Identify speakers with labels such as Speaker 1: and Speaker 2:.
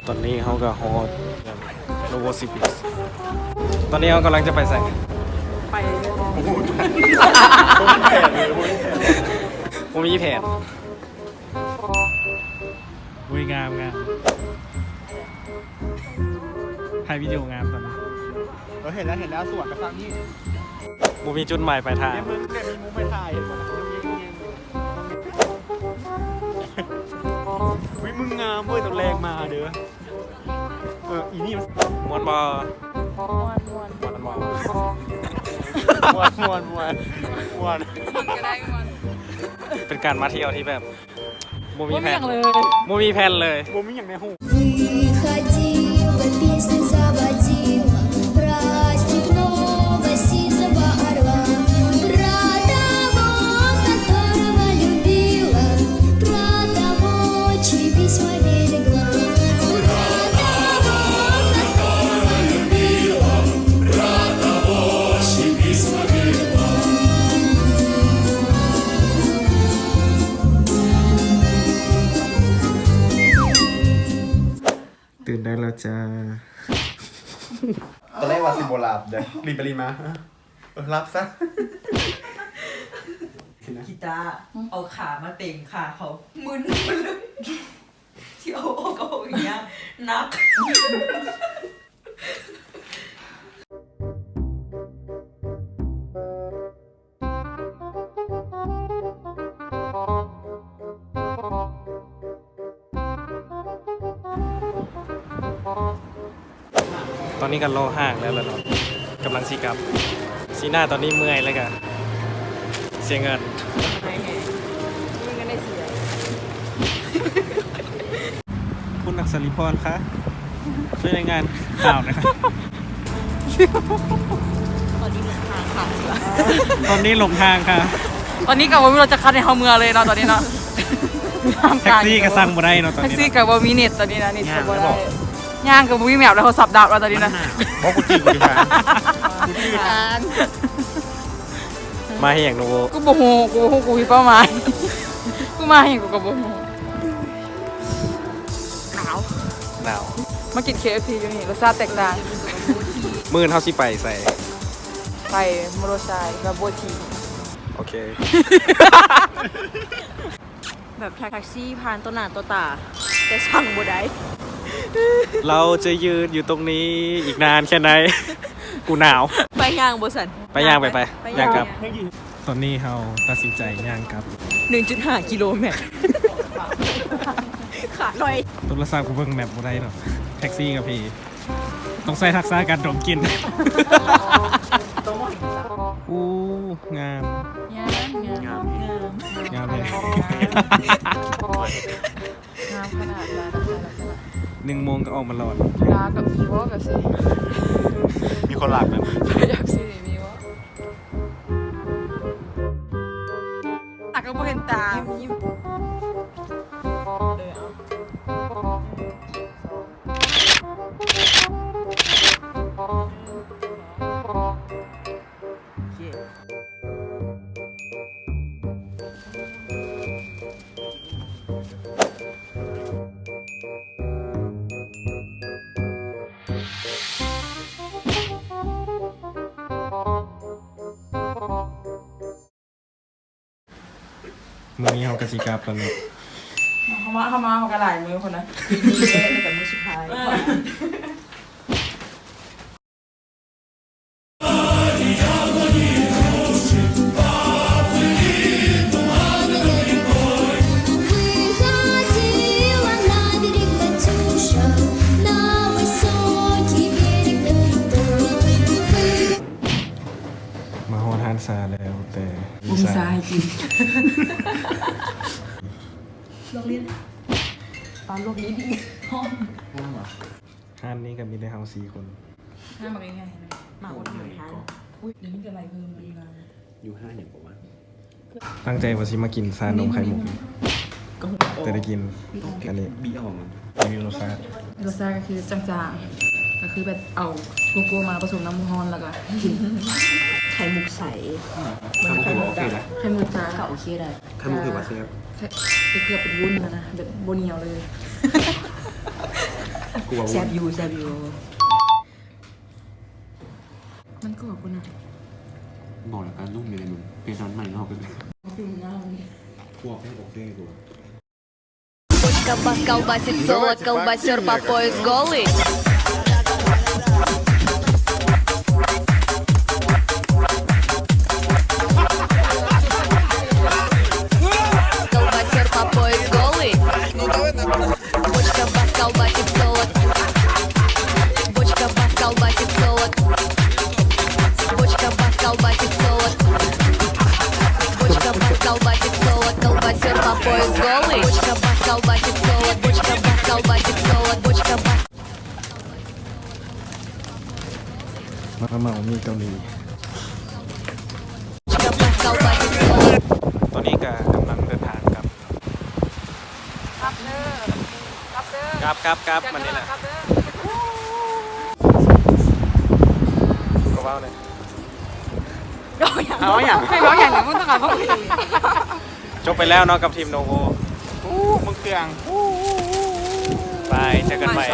Speaker 1: ตอนนี้เขาก็ฮอตโนโวซิบิสตอนนี้เขากำลังจะไปใส่
Speaker 2: ไป
Speaker 1: ผมมีแผน
Speaker 3: อุ้ยงามถ่ายวิดีโองามตอนนี้
Speaker 4: เราเห็นแล้วสวนกระซังนี่
Speaker 1: ผมมีจุดหมายปลายทาง
Speaker 4: เนี่ยมึงเนี่ยมีมุ้งไปถ่ายวิมึงงามเว้ยต้องแรงมาเด้ออีนี่มัน
Speaker 1: มวนบอ
Speaker 4: มวน
Speaker 1: เป็นการมาเที่ยวที่แบบโมมีแผนเลยโมมีแผนเลย
Speaker 4: โมมีอย่างในหู
Speaker 1: ตื่นได้แล้วจ้า
Speaker 4: ตอนแรกว่าสิโบลาบเดี๋ยวรีบไปรีมารับซะ
Speaker 2: กีตาร์เอาขามาเต็งขาเขามึนเลยที่เอาอกอย่างเงี้ยนัก
Speaker 1: ตอนนี้กันโลห่างแล้วเนาะกำลังซีกับซีหน้าตอนนี้เมื่อยแล้วกันเสียเงินคุณอักษริพรคะช่วยรายงานข่าวหน่อย
Speaker 2: ตอนนี้หลงทางค่ะ
Speaker 1: ตอนนี้หลงทางค่ะ
Speaker 2: ตอนนี้กับว่าเราจะคัดในเขาเมืองเลยเนาะตอนนี้เนาะ
Speaker 1: แท็กซี่ก็สั่งบ่ได้เนาะตอนนี้
Speaker 2: แท็กซี่กับว่ามีเน็ตตอนนี้นะนี่กับว่าได้ย่างกับวิแมปแล้วเขาสับดาบแล้วตอนนี้นะ
Speaker 4: บอกกูจีบกูดิค่ะ
Speaker 1: มาให้อย่างโนโว
Speaker 2: กูโมโหกูมีเป้าหมายกูมาให้กูกับโมโห
Speaker 1: หนาว
Speaker 2: มากิน KFC อยู่นี่รสชาติแตกต่าง
Speaker 1: มื้อเฮาสิไปใส่
Speaker 2: ไปโมโรชายกับโบที
Speaker 1: โอเค
Speaker 2: แบบแท็กซี่ผ่านต้นหน้าตัวตาแต่สั่งบ่ได้
Speaker 1: เราจะยืนอยู่ตรงนี้อีกนานแค่ไหนกูหนาว
Speaker 2: ไปย่างบ่สัน
Speaker 1: ไปย่างไปย่างกลับตอนนี้เราตัดสินใจย่างกลับ
Speaker 2: 1.5 กิโลเมตรขาดหน่อย
Speaker 1: โทรศัพท์กูเบิ่งแมปบ่ได้เนาะแท็กซี่กับพี่ต้องใส่ทักษะการดมกลิ่นอู้งามเลยงาม
Speaker 2: ขนาด
Speaker 1: 1 โมงก็ออกมาหลอด
Speaker 2: ลากับมีวอกับสิ
Speaker 4: มีคนหลักเลย
Speaker 2: อยากสิมีวอตักก็บ่เห็นตายิ้ม
Speaker 1: มื้อนี้เฮากะสิกลับแล้วเนาะ
Speaker 2: เขามากระหลายมือคนนะปีนี้เลยแต่มือสุดท้าย
Speaker 1: มาฮอดฮานซาแล้วแต่
Speaker 2: มีซาให้กินโรงเรียนตอนโลกนี้ดีห้อง
Speaker 1: ฮานนี้ก็มีได้เฮา4 คน
Speaker 2: ห้ามาง่ายๆเห็นไหมมาวันไหนฮะอุ้ยเดี๋ยวนี้เป็นอะไรเพิ่มดีงาน
Speaker 4: อยู่5อย่างบอกว่า
Speaker 1: ตั้งใจว่าสิมากินซานมไข่มุกแต่ได้กินอันนี้
Speaker 4: บีออก
Speaker 1: มีรสชาติ
Speaker 2: ก็คือจางๆก็คือแบบเอาโกโก้มาผสมน้ำร้อนแล้วก็กินไข่มุกใส
Speaker 4: ไข่มุกโอเคนะ
Speaker 2: ไข่มุกจ้าก็โอเคได้
Speaker 4: ไข่มุกถือว่าเซฟ
Speaker 2: เกือบเป็นวุ้นแล้วนะแบบโบเนียวเลย
Speaker 4: ลัว
Speaker 2: แซบอยู่แซบอยู่
Speaker 5: มันกรอบกูนะ
Speaker 4: บอกแล้วกันลูกเมียมึงเป็นร้านใหม่นอกกัน
Speaker 5: ดูหน้ามัน
Speaker 4: พวกแค่บอกได้ตัว
Speaker 6: Бочка бас колбасит солод, колбасер по пояс голый. Колбасер по пояс голый. Бочка бас колбасит солод. Бочка бас колбасит солод. Бочка бас колбасит солод. Бочка бас колбасит солод, колбасер по пояс голый. Бочка бас колбасит солод, бочка бас колбасит солод, бочка бас.
Speaker 1: มาเมามีเกาหลี
Speaker 6: Бочка бас колбасит солод.
Speaker 1: ตอนนี้ก็กำลังเดินทางครับครับมันนี่แหละก็ว่าเลย
Speaker 4: เอาอย่าง
Speaker 5: ให้ร้องอย่างนั้นมึงต้องการเขา
Speaker 1: จบไปแล้วเนาะกับทีมโนโว
Speaker 4: มึงเกลือง
Speaker 1: ไปเจอกันใหม่